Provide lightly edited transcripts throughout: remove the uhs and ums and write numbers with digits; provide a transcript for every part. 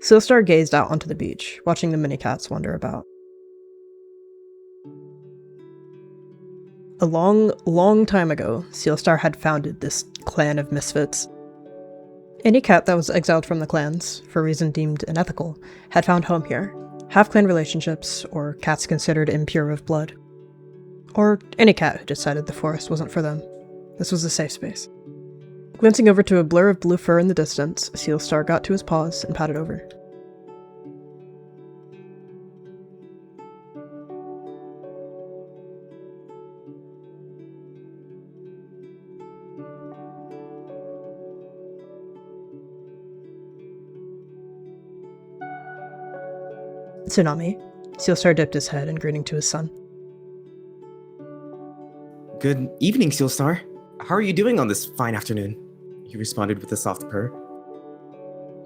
Sealstar gazed out onto the beach, watching the mini cats wander about. A long, long time ago, Sealstar had founded this clan of misfits. Any cat that was exiled from the clans, for a reason deemed unethical, had found home here. Half-clan relationships, or cats considered impure of blood. Or any cat who decided the forest wasn't for them. This was a safe space. Glancing over to a blur of blue fur in the distance, Sealstar got to his paws and patted over. Tsunami. Sealstar dipped his head in greeting to his son. Good evening, Sealstar. How are you doing on this fine afternoon? He responded with a soft purr.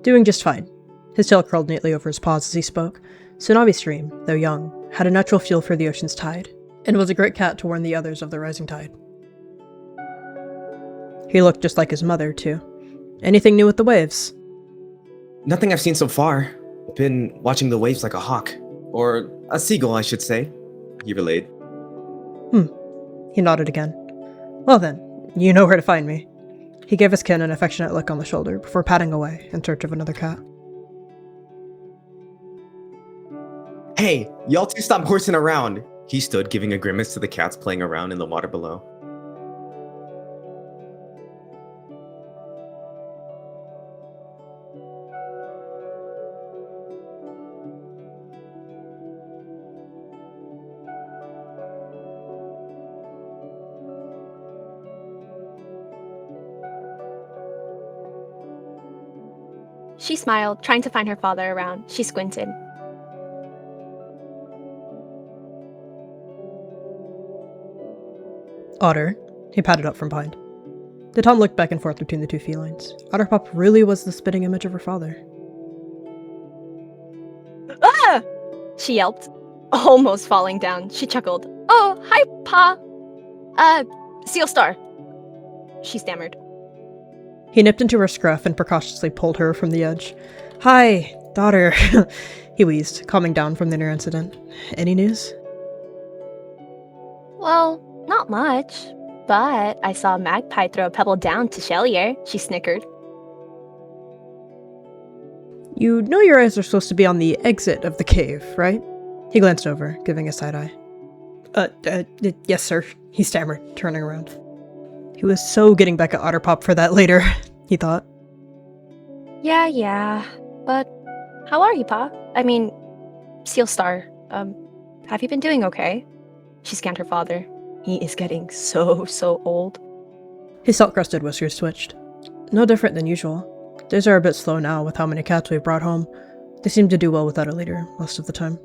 Doing just fine. His tail curled neatly over his paws as he spoke. Tsunami Stream, though young, had a natural feel for the ocean's tide, and was a great cat to warn the others of the rising tide. He looked just like his mother, too. Anything new with the waves? Nothing I've seen so far. Been watching the waves like a hawk. Or a seagull, I should say, he relayed. He nodded again. Well then, you know where to find me. He gave his kin an affectionate lick on the shoulder before patting away in search of another cat. Hey, y'all two stop horsing around! He stood, giving a grimace to the cats playing around in the water below. She smiled, trying to find her father around. She squinted. Otter. He patted up from behind. The Tom looked back and forth between the two felines. Otterpop really was the spitting image of her father. Ah! She yelped, almost falling down. She chuckled. Oh, hi, Pa. Sealstar. She stammered. He nipped into her scruff and precautiously pulled her from the edge. Hi, daughter. He wheezed, calming down from the near incident. Any news? Well, not much. But I saw a magpie throw a pebble down to Shellier. She snickered. You know your eyes are supposed to be on the exit of the cave, right? He glanced over, giving a side eye. Yes, sir, he stammered, turning around. He was so getting back at Otterpop for that later, he thought. Yeah. But how are you, Pa? I mean, Sealstar, have you been doing okay? She scanned her father. He is getting so old. His salt-crusted whiskers twitched. No different than usual. Days are a bit slow now with how many cats we've brought home. They seem to do well without a leader most of the time.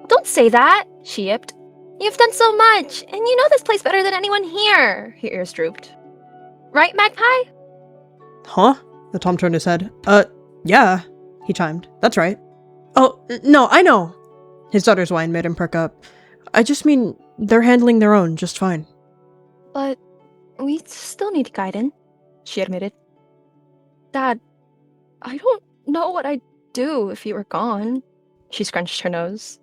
Don't say that, she yipped. You've done so much, and you know this place better than anyone here. Her ears drooped. Right, Magpie? Huh? The Tom turned his head. Yeah, he chimed. That's right. Oh, no, I know. His daughter's whine made him perk up. I just mean, they're handling their own just fine. But we still need guidance, she admitted. Dad, I don't know what I'd do if you were gone. She scrunched her nose.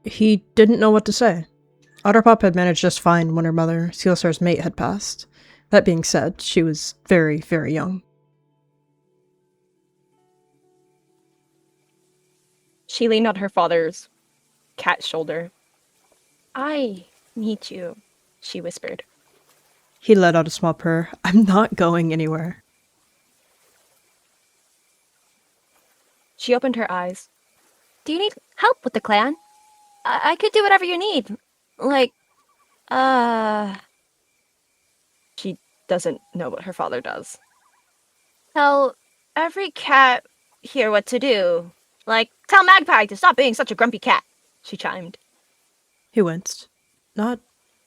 He didn't know what to say. Otterpop had managed just fine when her mother, Sealstar's mate, had passed. That being said, she was very, very young. She leaned on her father's cat shoulder. I need you, she whispered. He let out a small purr. I'm not going anywhere. She opened her eyes. Do you need help with the clan? I could do whatever you need. Like, She doesn't know what her father does. Tell every cat here what to do. Like, tell Magpie to stop being such a grumpy cat, she chimed. He winced. Not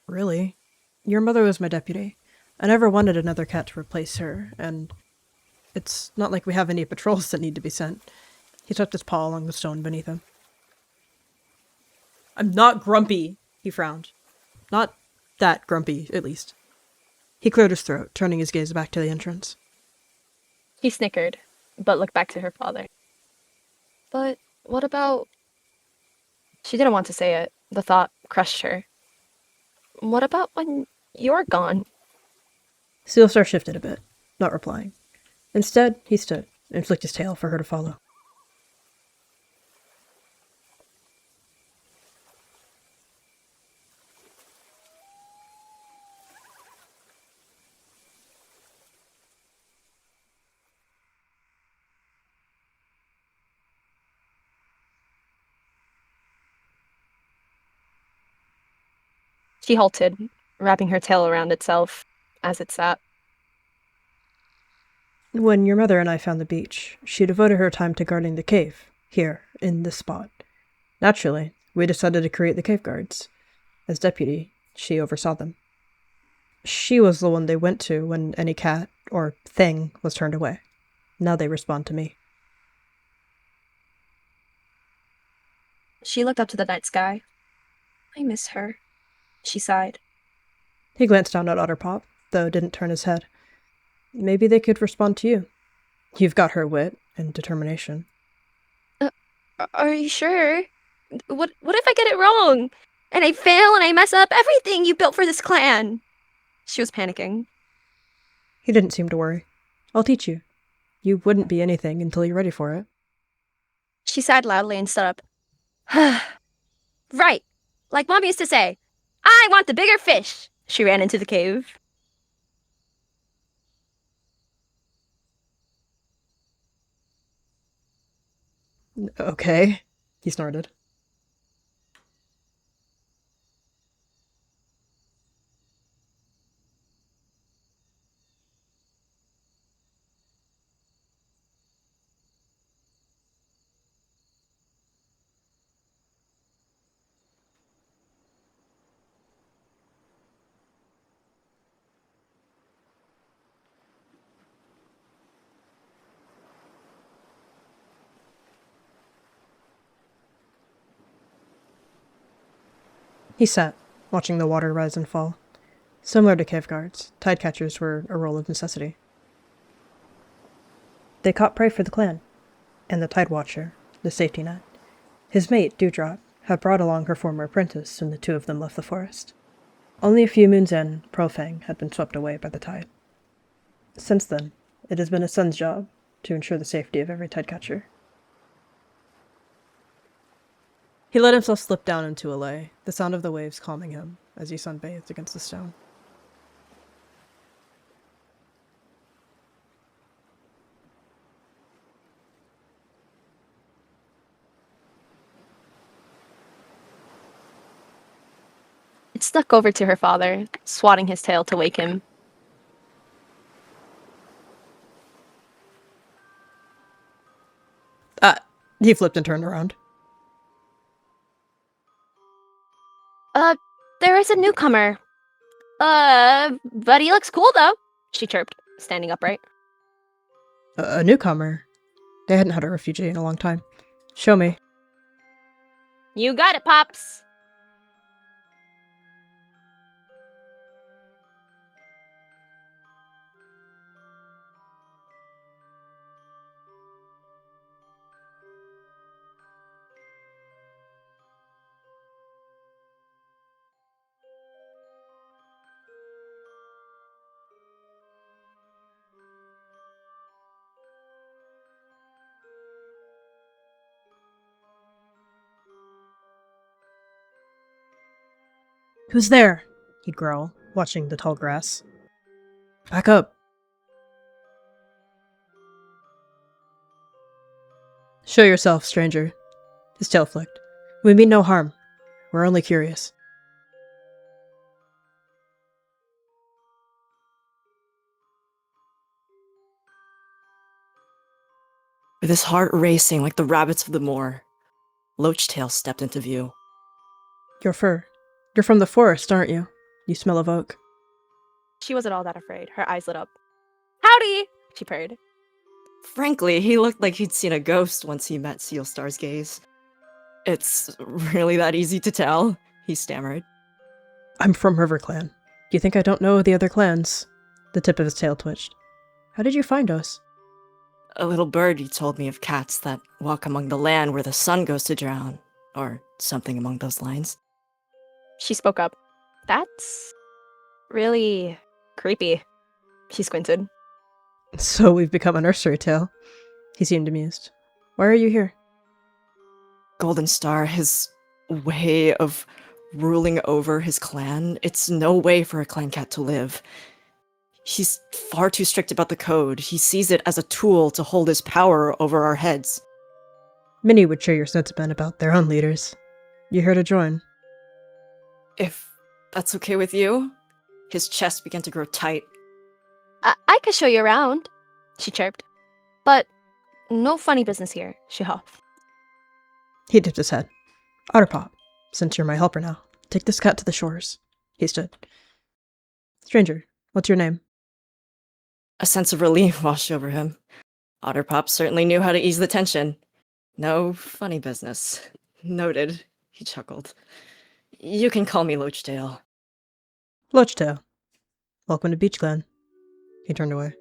really. Your mother was my deputy. I never wanted another cat to replace her, and it's not like we have any patrols that need to be sent. He tucked his paw along the stone beneath him. I'm not grumpy, he frowned. Not that grumpy, at least. He cleared his throat, turning his gaze back to the entrance. He snickered, but looked back to her father. But what about... She didn't want to say it. The thought crushed her. What about when you're gone? Sealstar shifted a bit, not replying. Instead, he stood and flicked his tail for her to follow. She halted, wrapping her tail around itself as it sat. When your mother and I found the beach, she devoted her time to guarding the cave, here, in this spot. Naturally, we decided to create the cave guards. As deputy, she oversaw them. She was the one they went to when any cat, or thing, was turned away. Now they respond to me. She looked up to the night sky. I miss her. She sighed. He glanced down at Otterpop, though didn't turn his head. Maybe they could respond to you. You've got her wit and determination. Are you sure? What if I get it wrong? And I fail and I mess up everything you built for this clan? She was panicking. He didn't seem to worry. I'll teach you. You wouldn't be anything until you're ready for it. She sighed loudly and stood up. Right. Like Mom used to say, I want the bigger fish. She ran into the cave. Okay, he snorted. He sat, watching the water rise and fall. Similar to cave guards, tide catchers were a role of necessity. They caught prey for the clan, and the tide watcher, the safety net. His mate, Dewdrop, had brought along her former apprentice, and the two of them left the forest. Only a few moons in, Pearlfang had been swept away by the tide. Since then, it has been his son's job to ensure the safety of every tide catcher. He let himself slip down into a lay, the sound of the waves calming him as he sunbathed against the stone. It snuck over to her father, swatting his tail to wake him. He flipped and turned around. There is a newcomer. But he looks cool though, she chirped, standing upright. A newcomer? They hadn't had a refugee in a long time. Show me. You got it, Pops. Who's there? He'd growl, watching the tall grass. Back up. Show yourself, stranger. His tail flicked. We mean no harm. We're only curious. With his heart racing like the rabbits of the moor, Loachtail stepped into view. Your fur. You're from the forest, aren't you? You smell of oak. She wasn't all that afraid. Her eyes lit up. Howdy, she purred. Frankly, he looked like he'd seen a ghost once he met Sealstar's gaze. It's really that easy to tell, he stammered. I'm from RiverClan. Do you think I don't know the other clans? The tip of his tail twitched. How did you find us? A little birdie told me of cats that walk among the land where the sun goes to drown, or something along those lines. She spoke up. That's really creepy. She squinted. So we've become a nursery tale. He seemed amused. Why are you here? Golden Star, his way of ruling over his clan, it's no way for a clan cat to live. He's far too strict about the code. He sees it as a tool to hold his power over our heads. Many would share your sentiment about their own leaders. You here to join? If that's okay with you? His chest began to grow tight. I could show you around, she chirped. But no funny business here, she huffed. He dipped his head. Otterpop, since you're my helper now, take this cat to the shores. He stood. Stranger, what's your name? A sense of relief washed over him. Otterpop certainly knew how to ease the tension. No funny business. Noted, he chuckled. You can call me Loachtail. Loachtail. Welcome to Beachclan. He turned away.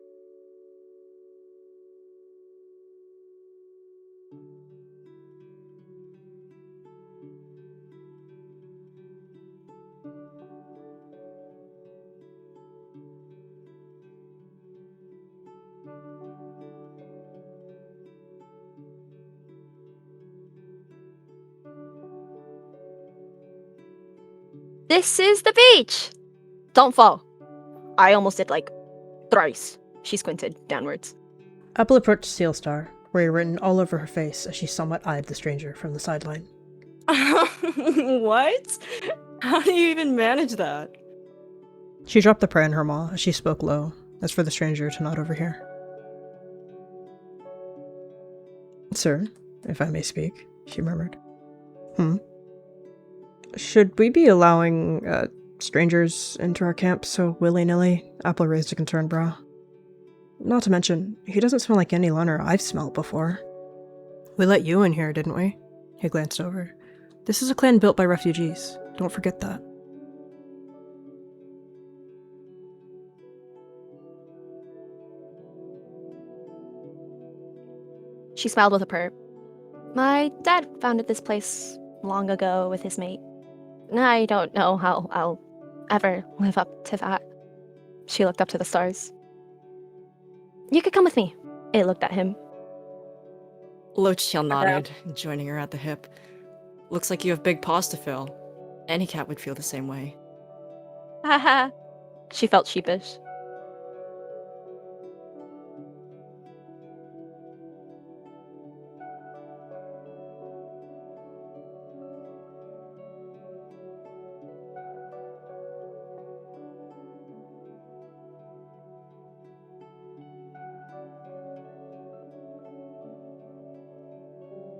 This is the beach! Don't fall. I almost did like thrice. She squinted downwards. Apple approached Sealstar, worry written all over her face as she somewhat eyed the stranger from the sideline. What? How do you even manage that? She dropped the prey in her maw as she spoke low, as for the stranger to not overhear. Sir, if I may speak, she murmured. Should we be allowing, strangers into our camp so willy-nilly? Apple raised a concerned brow. Not to mention, he doesn't smell like any loner I've smelled before. We let you in here, didn't we? He glanced over. This is a clan built by refugees. Don't forget that. She smiled with a purr. My dad founded this place long ago with his mate. I don't know how I'll ever live up to that. She looked up to the stars. You could come with me. It looked at him. Loachtail nodded, joining her at the hip. Looks like you have big paws to fill. Any cat would feel the same way. Haha. She felt sheepish.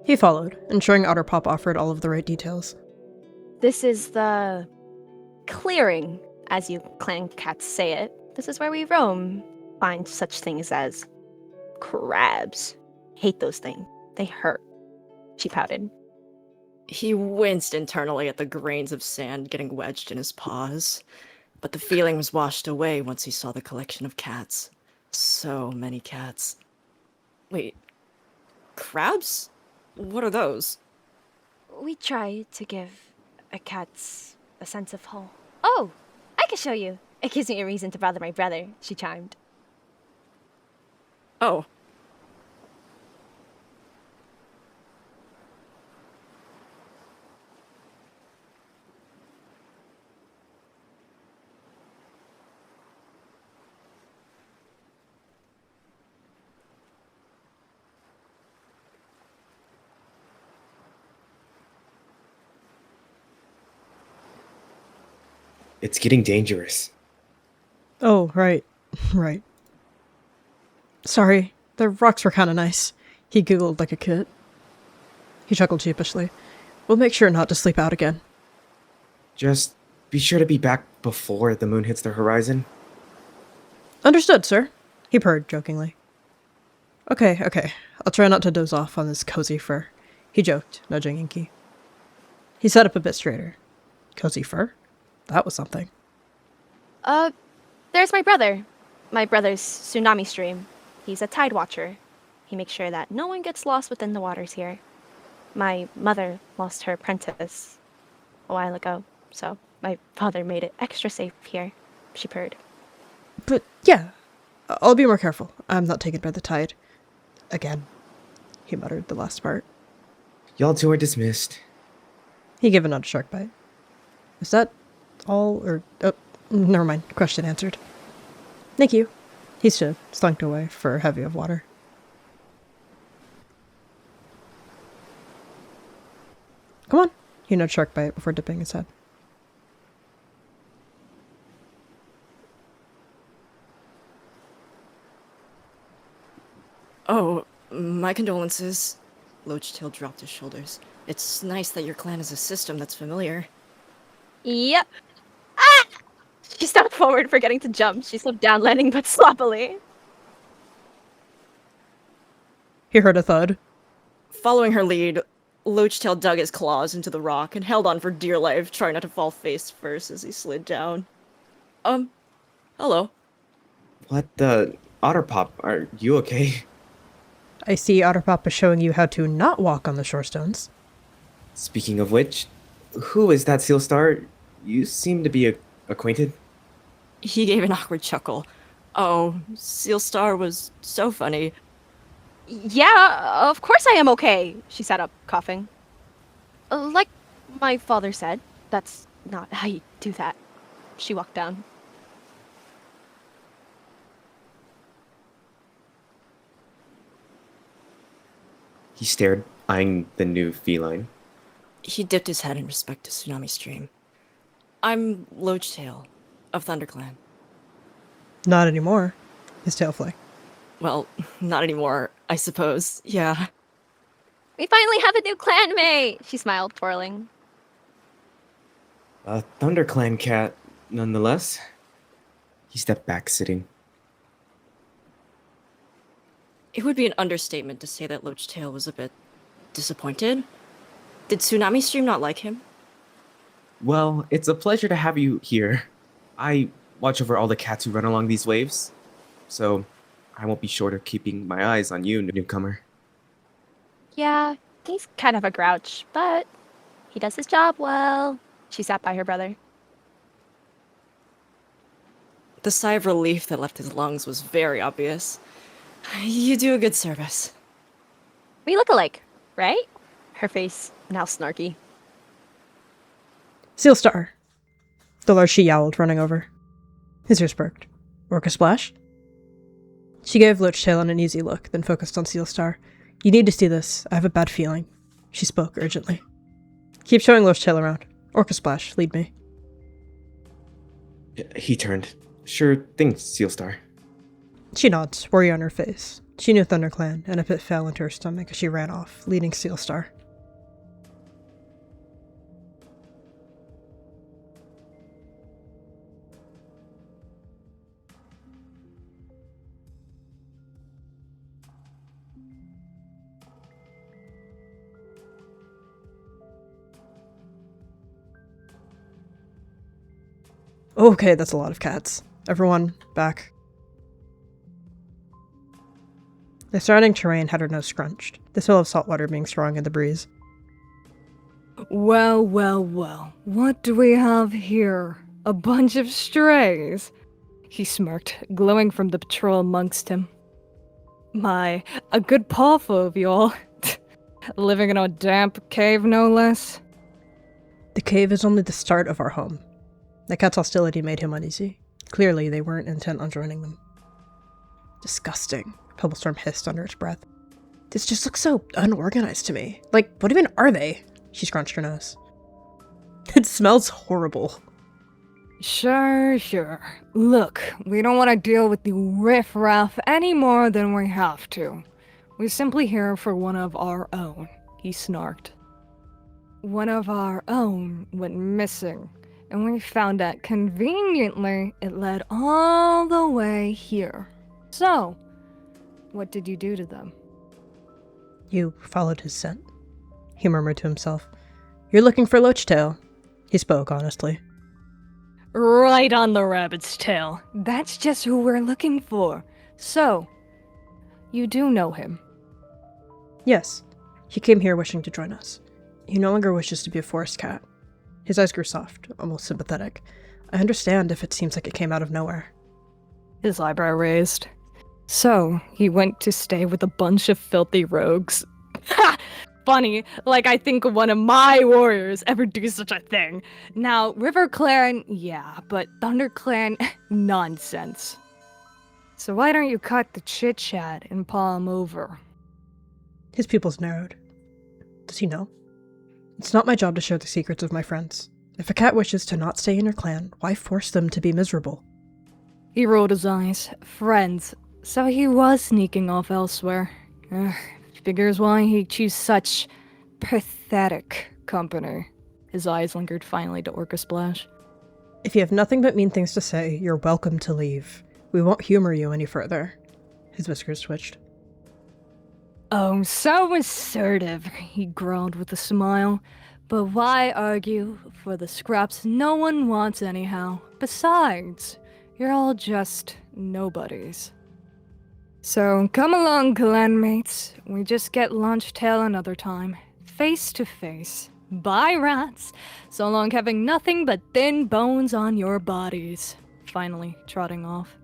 He followed, ensuring Otterpop offered all of the right details. This is the clearing, as you clan cats say it. This is where we roam. Find such things as crabs. Hate those things. They hurt. She pouted. He winced internally at the grains of sand getting wedged in his paws, but the feeling was washed away once he saw the collection of cats. So many cats. Wait, crabs? What are those? We try to give a cat's a sense of home. Oh, I can show you. It gives me a reason to bother my brother, she chimed. Oh. It's getting dangerous. Oh, right. Right. Sorry, the rocks were kinda nice. He giggled like a kid. He chuckled sheepishly. We'll make sure not to sleep out again. Just be sure to be back before the moon hits the horizon. Understood, sir. He purred jokingly. Okay. I'll try not to doze off on this cozy fur. He joked, nudging Inky. He sat up a bit straighter. Cozy fur? That was something. There's my brother. My brother's tsunami stream. He's a tide watcher. He He makes sure that no one gets lost within the waters here. My mother lost her apprentice a while ago, so my father made it extra safe here, she purred. But yeah, I'll be more careful. I'm not taken by the tide. Again, he muttered the last part. Y'all two are dismissed. He gave a nod to Sharkbite. Is that all, or... Oh, never mind. Question answered. Thank you. He stood, slunk away for a heavy of water. Come on. He nudged Sharkbite before dipping his head. Oh, my condolences. Loachtail dropped his shoulders. It's nice that your clan has a system that's familiar. Yep. Ah! She stepped forward, forgetting to jump. She slipped down, landing but sloppily. He heard a thud. Following her lead, Loachtail dug his claws into the rock and held on for dear life, trying not to fall face first as he slid down. Hello. What the... Otterpop, are you okay? I see Otterpop is showing you how to not walk on the shore stones. Speaking of which, who is that Sealstar? You seem to be acquainted. He gave an awkward chuckle. Oh, Sealstar was so funny. Yeah, of course I am okay. She sat up, coughing. Like my father said, that's not how you do that. She walked down. He stared, eyeing the new feline. He dipped his head in respect to Tsunami Stream. I'm Loachtail, of ThunderClan. Not anymore. His tail flicked. Well, not anymore, I suppose. Yeah. We finally have a new clanmate! She smiled, twirling. A ThunderClan cat, nonetheless. He stepped back, sitting. It would be an understatement to say that Loachtail was a bit disappointed. Did Tsunami Stream not like him? Well, it's a pleasure to have you here. I watch over all the cats who run along these waves, so I won't be short of keeping my eyes on you, newcomer. Yeah, he's kind of a grouch, but he does his job well. She sat by her brother. The sigh of relief that left his lungs was very obvious. You do a good service. We look alike, right? Her face now snarky. Sealstar. The large she yowled, running over. His ears perked. Orca splash? She gave Loachtail an uneasy look, then focused on Sealstar. You need to see this. I have a bad feeling. She spoke urgently. Keep showing Loachtail around. Orca splash, lead me. He turned. Sure thing, Sealstar. She nods, worry on her face. She knew ThunderClan, and a pit fell into her stomach as she ran off, leading Sealstar. Okay, that's a lot of cats. Everyone, back. The surrounding terrain had her nose scrunched, the smell of salt water being strong in the breeze. Well, well, well. What do we have here? A bunch of strays. He smirked, glowing from the patrol amongst him. My, a good pawful of y'all. Living in a damp cave, no less. The cave is only the start of our home. The cat's hostility made him uneasy. Clearly, they weren't intent on joining them. Disgusting, Pebblestorm hissed under its breath. This just looks so unorganized to me. Like, what even are they? She scrunched her nose. It smells horrible. Sure. Look, we don't want to deal with the riffraff any more than we have to. We're simply here for one of our own, he snarked. One of our own went missing, and we found that conveniently it led all the way here. So, what did you do to them? You followed his scent, he murmured to himself. You're looking for Loachtail. He spoke honestly. Right on the rabbit's tail. That's just who we're looking for. So, you do know him. Yes. He came here wishing to join us. He no longer wishes to be a forest cat. His eyes grew soft, almost sympathetic. I understand if it seems like it came out of nowhere. His eyebrow raised. So, he went to stay with a bunch of filthy rogues. Ha! Funny, like I think one of my warriors ever do such a thing. Now, River Clan, yeah, but Thunder Clan, nonsense. So why don't you cut the chit-chat and paw him over? His pupils narrowed. Does he know? It's not my job to share the secrets of my friends. If a cat wishes to not stay in your clan, why force them to be miserable? He rolled his eyes. Friends. So he was sneaking off elsewhere. Figures why he'd choose such pathetic company. His eyes lingered finally to Orca Splash. If you have nothing but mean things to say, you're welcome to leave. We won't humor you any further. His whiskers twitched. Oh, so assertive, he growled with a smile. But why argue for the scraps no one wants anyhow? Besides, you're all just nobodies. So come along, clanmates. We just get lunch till another time. Face to face. Bye, rats. So long having nothing but thin bones on your bodies. Finally, trotting off.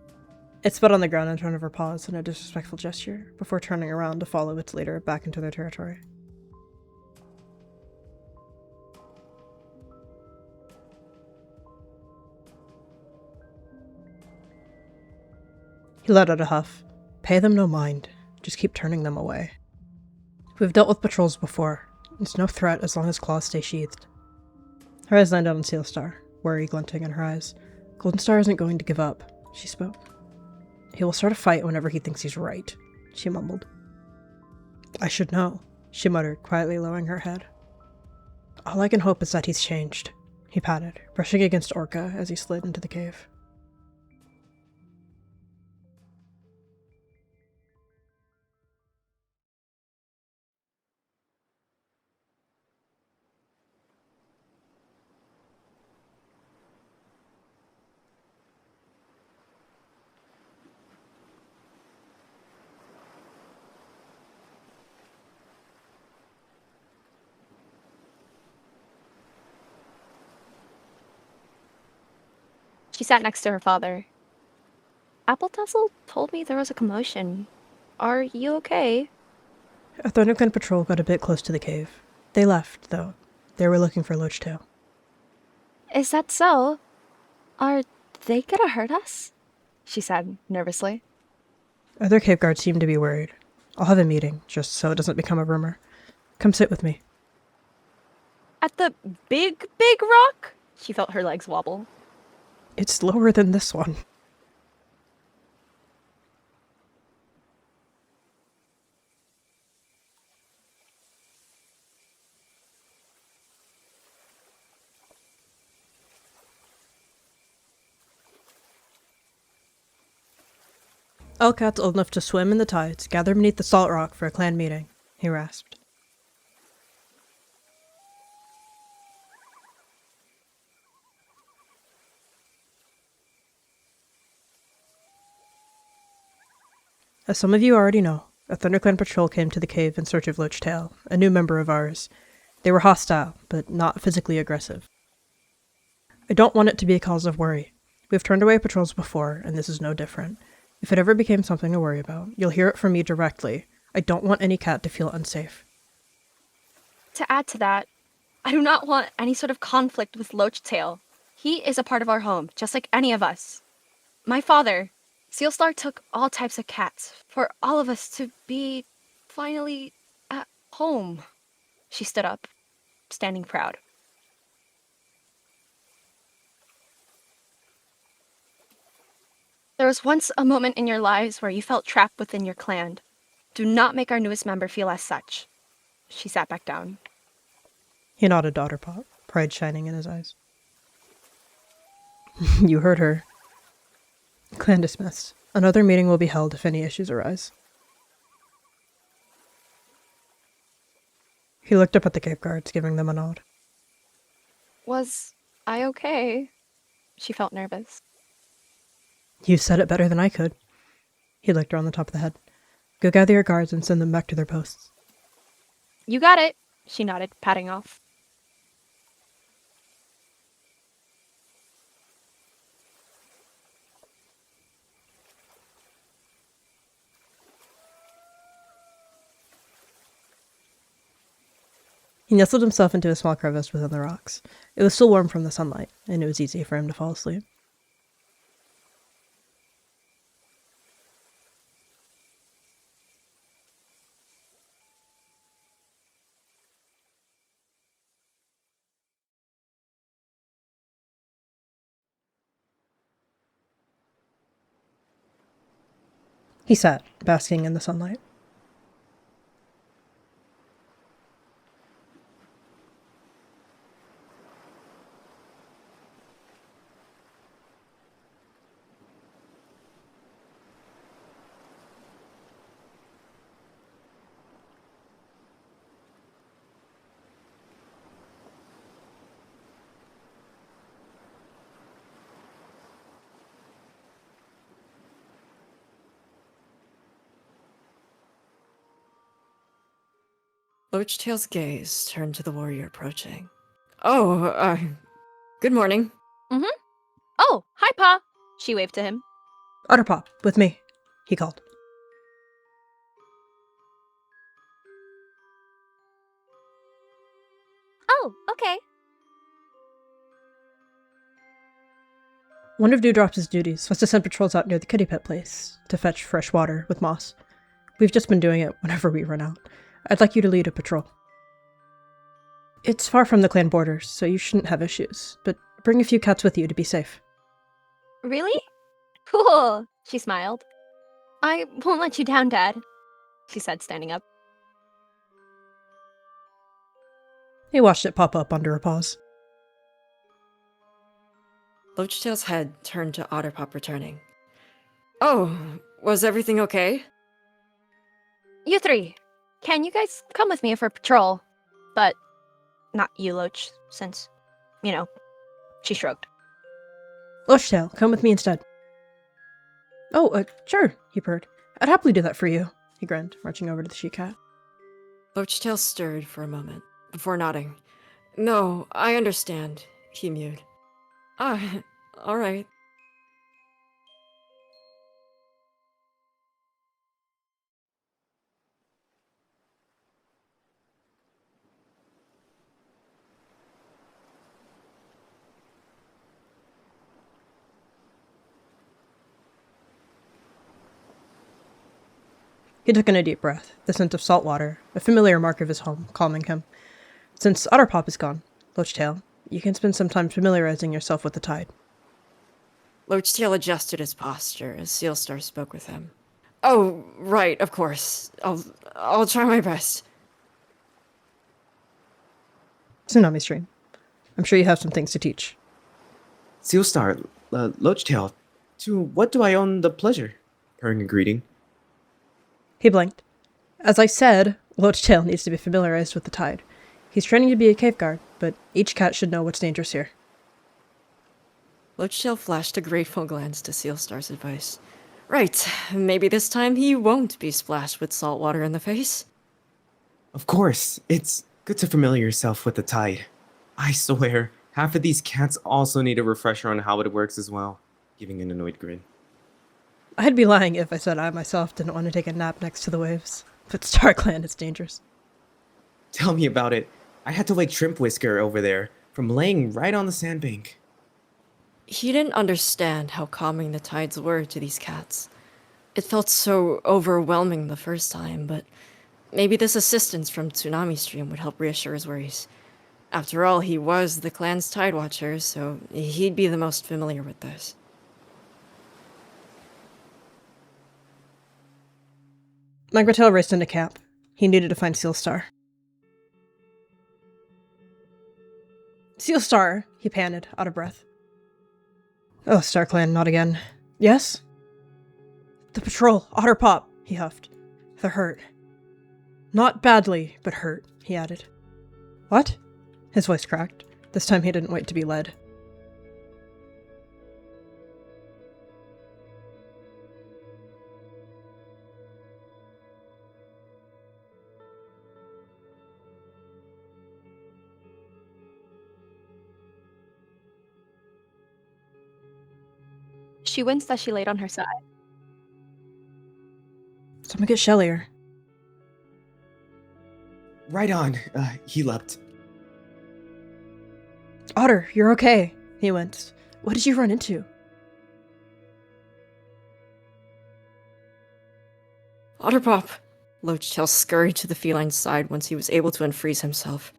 It spit on the ground in front of her paws in a disrespectful gesture, before turning around to follow its leader back into their territory. He let out a huff. Pay them no mind. Just keep turning them away. We've dealt with patrols before. It's no threat as long as claws stay sheathed. Her eyes landed on Sealstar, worry glinting in her eyes. Golden Star isn't going to give up, she spoke. He will start a fight whenever he thinks he's right, she mumbled. I should know, she muttered, quietly lowering her head. All I can hope is that he's changed, he patted, brushing against Orca as he slid into the cave. She sat next to her father. Apple Tussle told me there was a commotion. Are you okay? A Thunderclan patrol got a bit close to the cave. They left, though. They were looking for Loachtail. Is that so? Are they gonna hurt us? She said, nervously. Other cave guards seem to be worried. I'll have a meeting, just so it doesn't become a rumor. Come sit with me. At the big rock? She felt her legs wobble. It's lower than this one. All cats old enough to swim in the tides gather beneath the salt rock for a clan meeting, he rasped. As some of you already know, a ThunderClan patrol came to the cave in search of Loachtail, a new member of ours. They were hostile, but not physically aggressive. I don't want it to be a cause of worry. We've turned away patrols before, and this is no different. If it ever became something to worry about, you'll hear it from me directly. I don't want any cat to feel unsafe. To add to that, I do not want any sort of conflict with Loachtail. He is a part of our home, just like any of us. My father, Sealstar, took all types of cats for all of us to be finally at home. She stood up, standing proud. There was once a moment in your lives where you felt trapped within your clan. Do not make our newest member feel as such. She sat back down. He nodded to Otterpop, pride shining in his eyes. You heard her. Clan dismissed. Another meeting will be held if any issues arise. He looked up at the cave guards, giving them a nod. Was I okay? She felt nervous. You said it better than I could. He looked her on the top of the head. Go gather your guards and send them back to their posts. You got it, she nodded, patting off. He nestled himself into a small crevice within the rocks. It was still warm from the sunlight, and it was easy for him to fall asleep. He sat, basking in the sunlight. Loachtail's gaze turned to the warrior approaching. Oh, good morning. Oh, hi, Pa! She waved to him. Otterpop, with me, he called. Oh, okay. One of Dewdrop's duties was to send patrols out near the kitty pet place to fetch fresh water with moss. We've just been doing it whenever we run out. I'd like you to lead a patrol. It's far from the clan borders, so you shouldn't have issues, but bring a few cats with you to be safe. Really? Cool, she smiled. I won't let you down, Dad, she said, standing up. He watched it pop up under her paws. Loachtail's head turned to Otterpop returning. Oh, was everything okay? You three, can you guys come with me for patrol? But not you, Loach, since, you know, she shrugged. Loachtail, come with me instead. Oh, sure, he purred. I'd happily do that for you, he grinned, marching over to the she-cat. Loachtail stirred for a moment, before nodding. No, I understand, he mewed. Ah, alright. He took in a deep breath, the scent of salt water, a familiar mark of his home, calming him. Since Otterpop is gone, Loachtail, you can spend some time familiarizing yourself with the tide. Loachtail adjusted his posture as Sealstar spoke with him. Oh, right, of course. I'll try my best. Tsunami Stream. I'm sure you have some things to teach. Sealstar, Loachtail, to what do I owe the pleasure? Purring a greeting. He blinked. As I said, Loachtail needs to be familiarized with the tide. He's training to be a cave guard, but each cat should know what's dangerous here. Loachtail flashed a grateful glance to Sealstar's advice. Right, maybe this time he won't be splashed with salt water in the face. Of course, it's good to familiar yourself with the tide. I swear, half of these cats also need a refresher on how it works as well, giving an annoyed grin. I'd be lying if I said I myself didn't want to take a nap next to the waves, but StarClan is dangerous. Tell me about it. I had to wake Shrimp Whisker over there from laying right on the sandbank. He didn't understand how calming the tides were to these cats. It felt so overwhelming the first time, but maybe this assistance from Tsunami Stream would help reassure his worries. After all, he was the clan's tide watcher, so he'd be the most familiar with this. Magritel raced into camp. He needed to find Sealstar. Sealstar, he panted, out of breath. Oh, StarClan, not again. Yes? The patrol, Otterpop, he huffed. They're hurt. Not badly, but hurt, he added. What? His voice cracked. This time he didn't wait to be led. She winced as she laid on her side. Someone get Shellier. Right on. He leapt. Otter, you're okay. He winced. What did you run into? Otterpop! Loachtail scurried to the feline's side once he was able to unfreeze himself.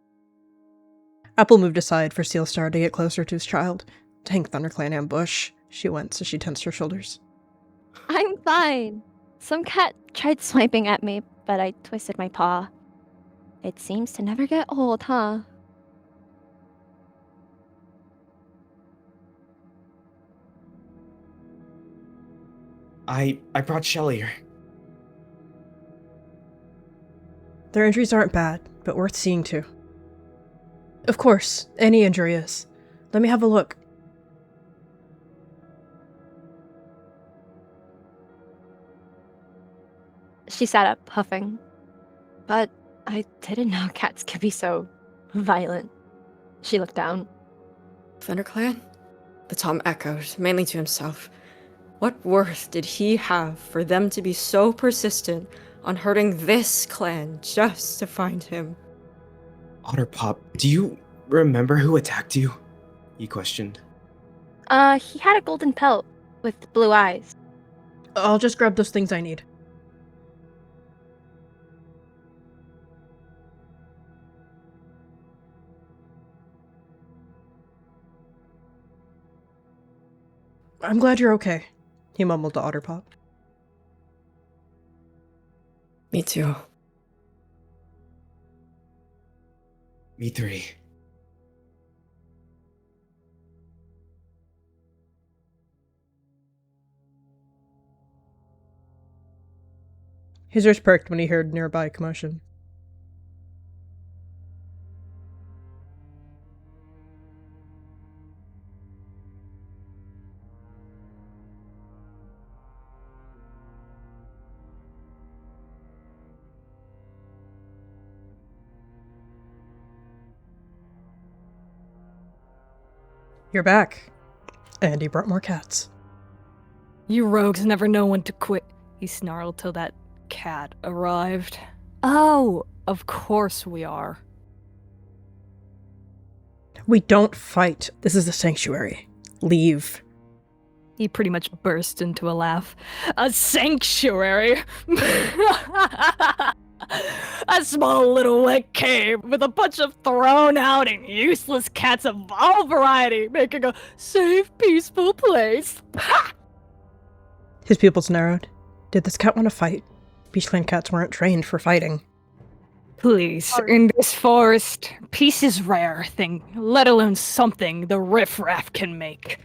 Apple moved aside for Sealstar to get closer to his child. Dang ThunderClan ambush. She winced as she tensed her shoulders. I'm fine. Some cat tried swiping at me, but I twisted my paw. It seems to never get old, huh? I brought Shelly here. Their injuries aren't bad, but worth seeing too. Of course, any injury is. Let me have a look. She sat up, huffing. But I didn't know cats could be so violent. She looked down. ThunderClan? The Tom echoed, mainly to himself. What worth did he have for them to be so persistent on hurting this clan just to find him? Otterpop, do you remember who attacked you? He questioned. He had a golden pelt with blue eyes. I'll just grab those things I need. I'm glad you're okay, he mumbled to Otterpop. Me too. Me three. His ears perked when he heard nearby commotion. You're back. And he brought more cats. You rogues never know when to quit, he snarled till that cat arrived. Oh, of course we are. We don't fight. This is a sanctuary. Leave. He pretty much burst into a laugh. A sanctuary? A small little wet cave with a bunch of thrown out and useless cats of all variety, making a safe, peaceful place. Ha! His pupils narrowed. Did this cat want to fight? Beachclan cats weren't trained for fighting. Please, in this forest, peace is a rare thing, let alone something the riffraff can make.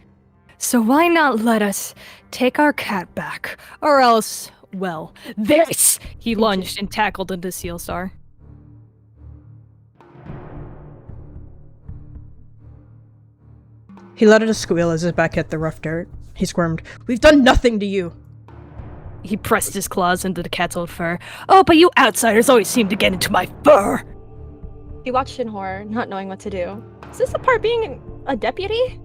So why not let us take our cat back, or else, well, this! He lunged and tackled into Sealstar. He let out a squeal as his back hit the rough dirt. He squirmed. We've done nothing to you! He pressed his claws into the cat's old fur. Oh, but you outsiders always seem to get into my fur! He watched in horror, not knowing what to do. Is this the part being a deputy?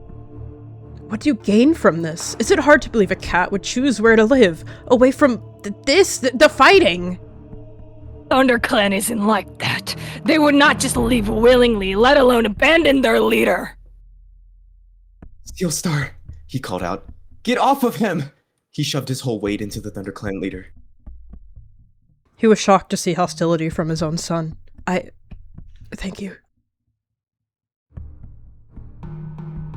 What do you gain from this? Is it hard to believe a cat would choose where to live, away from the fighting? ThunderClan isn't like that. They would not just leave willingly, let alone abandon their leader. Sealstar, he called out. Get off of him! He shoved his whole weight into the ThunderClan leader. He was shocked to see hostility from his own son. Thank you.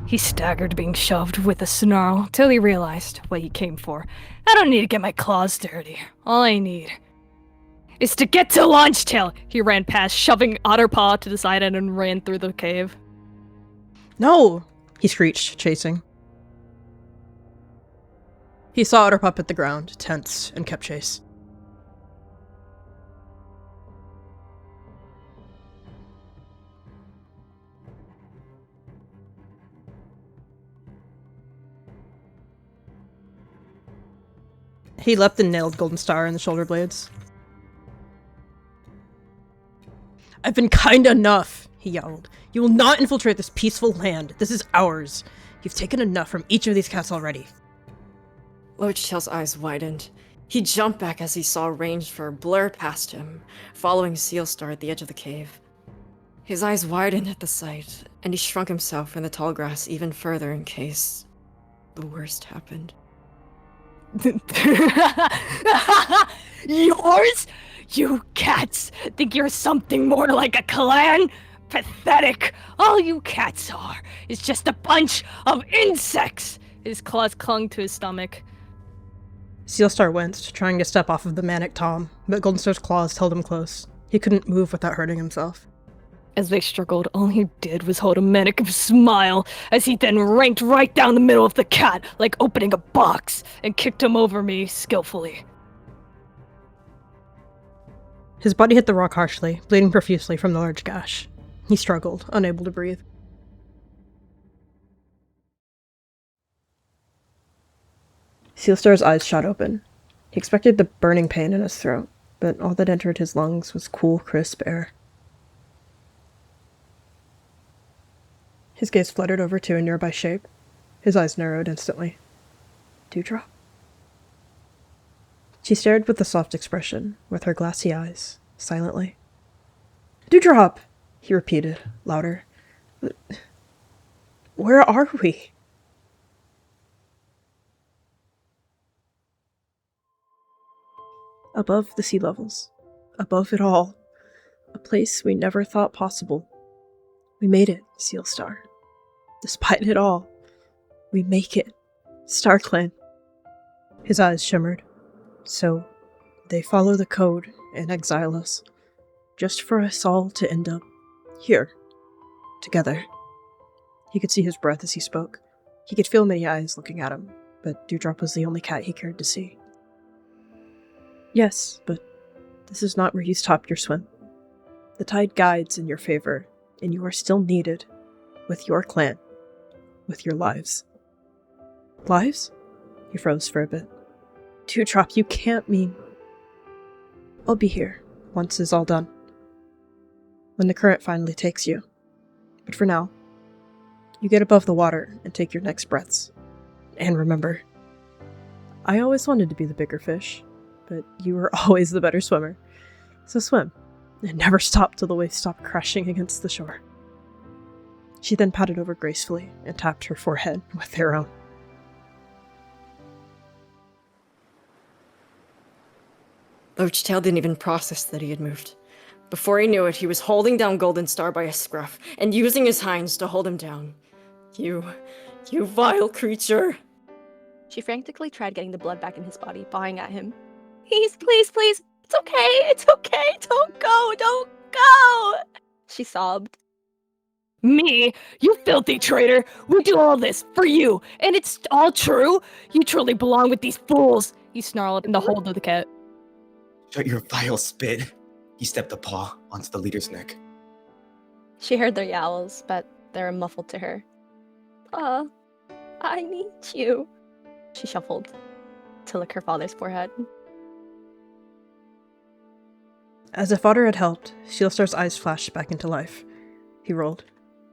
He staggered being shoved with a snarl till he realized what he came for. I don't need to get my claws dirty. All I need is to get to Launchtail. He ran past, shoving Otterpaw to the side and ran through the cave. No! He screeched, chasing. He saw Otterpop hit the ground, tense, and kept chase. He leapt and nailed Golden Star in the shoulder blades. I've been kind enough, he yelled. You will not infiltrate this peaceful land. This is ours. You've taken enough from each of these cats already. Loachtail's eyes widened. He jumped back as he saw Rangefur blur past him, following Sealstar at the edge of the cave. His eyes widened at the sight, and he shrunk himself in the tall grass even further in case the worst happened. Yours? You cats think you're something more like a clan? Pathetic! All you cats are is just a bunch of insects! His claws clung to his stomach. Sealstar winced, trying to step off of the manic Tom, but Goldenstar's claws held him close. He couldn't move without hurting himself. As they struggled, all he did was hold a manic smile, as he then ranked right down the middle of the cat, like opening a box, and kicked him over me skillfully. His body hit the rock harshly, bleeding profusely from the large gash. He struggled, unable to breathe. Sealstar's eyes shot open. He expected the burning pain in his throat, but all that entered his lungs was cool, crisp air. His gaze fluttered over to a nearby shape. His eyes narrowed instantly. Dewdrop? She stared with a soft expression, with her glassy eyes, silently. Dewdrop! He repeated, louder. Where are we? Above the sea levels. Above it all. A place we never thought possible. We made it, Sealstar. Despite it all, we make it. StarClan. His eyes shimmered. So, they follow the code and exile us. Just for us all to end up here. Together. He could see his breath as he spoke. He could feel many eyes looking at him, but Dewdrop was the only cat he cared to see. Yes, but this is not where you stop your swim. The tide guides in your favor, and you are still needed. With your clan. With your lives. Lives? He froze for a bit. Dewdrop, you can't mean... I'll be here, once it's all done. When the current finally takes you. But for now, you get above the water and take your next breaths. And remember, I always wanted to be the bigger fish, but you were always the better swimmer. So swim, and never stop till the waves stop crashing against the shore. She then patted over gracefully and tapped her forehead with their own. Loachtail didn't even process that he had moved. Before he knew it, he was holding down Goldenstar by a scruff and using his hinds to hold him down. You vile creature! She frantically tried getting the blood back in his body, pawing at him. Please, please, please! It's okay! Don't go! She sobbed. Me? You filthy traitor! We do all this for you, and it's all true? You truly belong with these fools! He snarled in the hold of the cat. Shut your vile spit. He stepped a paw onto the leader's neck. She heard their yowls, but they were muffled to her. I need you. She shuffled to lick her father's forehead. As if otter had helped, Sealstar's eyes flashed back into life. He rolled.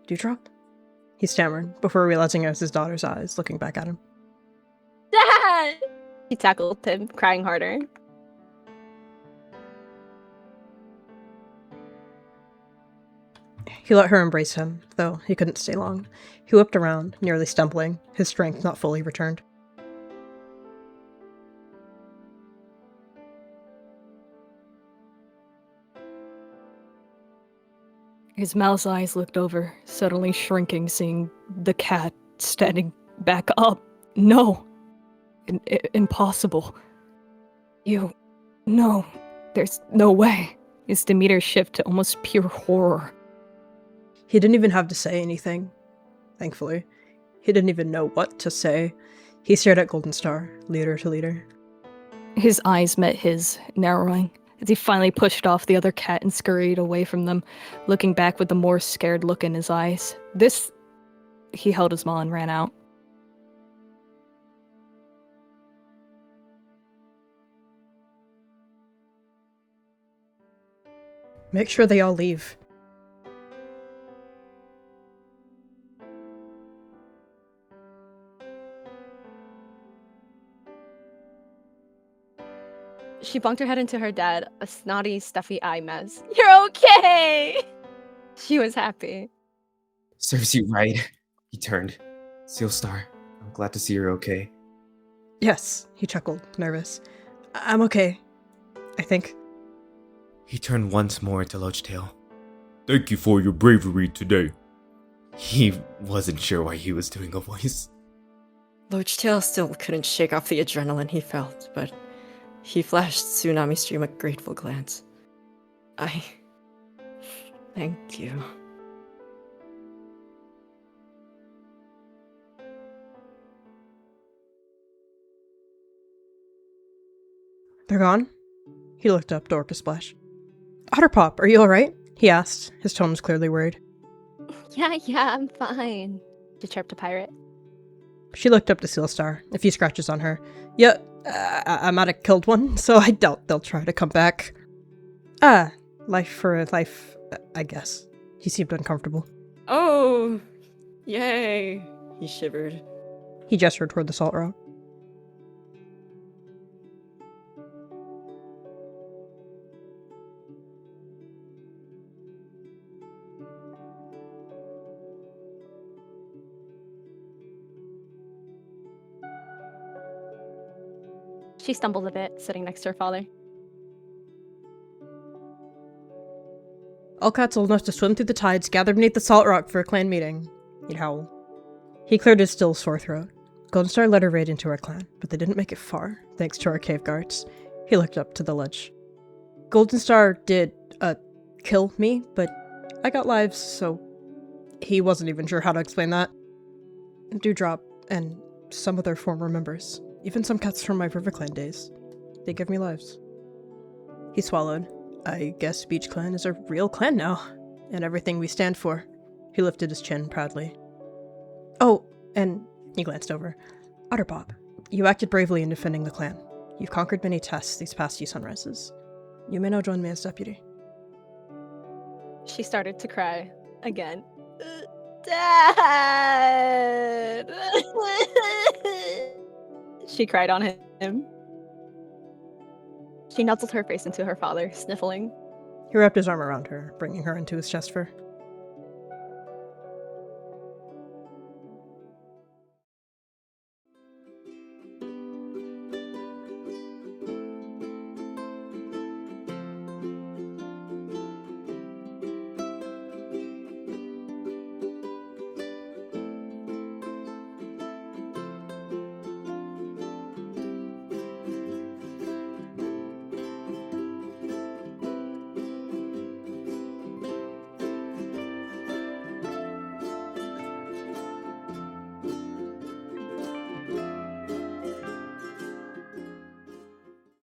Dewdrop? He stammered, before realizing it was his daughter's eyes looking back at him. Dad! She tackled him, crying harder. He let her embrace him, though he couldn't stay long. He whipped around, nearly stumbling, his strength not fully returned. His mouse eyes looked over, suddenly shrinking, seeing the cat standing back up. No. Impossible. No. There's no way. His demeanor shifted to almost pure horror. He didn't even have to say anything, thankfully. He didn't even know what to say. He stared at Goldenstar, leader to leader. His eyes met his, narrowing, as he finally pushed off the other cat and scurried away from them, looking back with a more scared look in his eyes. He held his maw and ran out. Make sure they all leave. She bunked her head into her dad, a snotty, stuffy eye mess. You're okay! She was happy. Serves you right. He turned. Sealstar, I'm glad to see you're okay. Yes, he chuckled, nervous. I'm okay. I think. He turned once more to Loachtail. Thank you for your bravery today. He wasn't sure why he was doing a voice. Loachtail still couldn't shake off the adrenaline he felt, but he flashed Tsunami Stream a grateful glance. Thank you. They're gone? He looked up, door to splash. Otterpop, are you alright? He asked. His tone was clearly worried. Yeah, I'm fine. She chirped a pirate. She looked up to Sealstar, a few scratches on her. Yeah, I might have killed one, so I doubt they'll try to come back. Life for a life, I guess. He seemed uncomfortable. Oh, yay, he shivered. He gestured toward the salt rock. She stumbled a bit, sitting next to her father. All cats old enough to swim through the tides gather beneath the salt rock for a clan meeting. He'd howl. He cleared his still sore throat. Goldenstar led her raid into our clan, but they didn't make it far, thanks to our cave guards. He looked up to the ledge. Goldenstar did, kill me, but I got lives, so he wasn't even sure how to explain that. Dewdrop, and some of their former members, even some cats from my Riverclan days, they give me lives. He swallowed. I guess Beachclan is a real clan now, and everything we stand for. He lifted his chin proudly. Oh, and he glanced over. Otterpop, you acted bravely in defending the clan. You've conquered many tests these past few sunrises. You may now join me as deputy. She started to cry again. Dad! She cried on him. She nuzzled her face into her father, sniffling. He wrapped his arm around her, bringing her into his chest fur.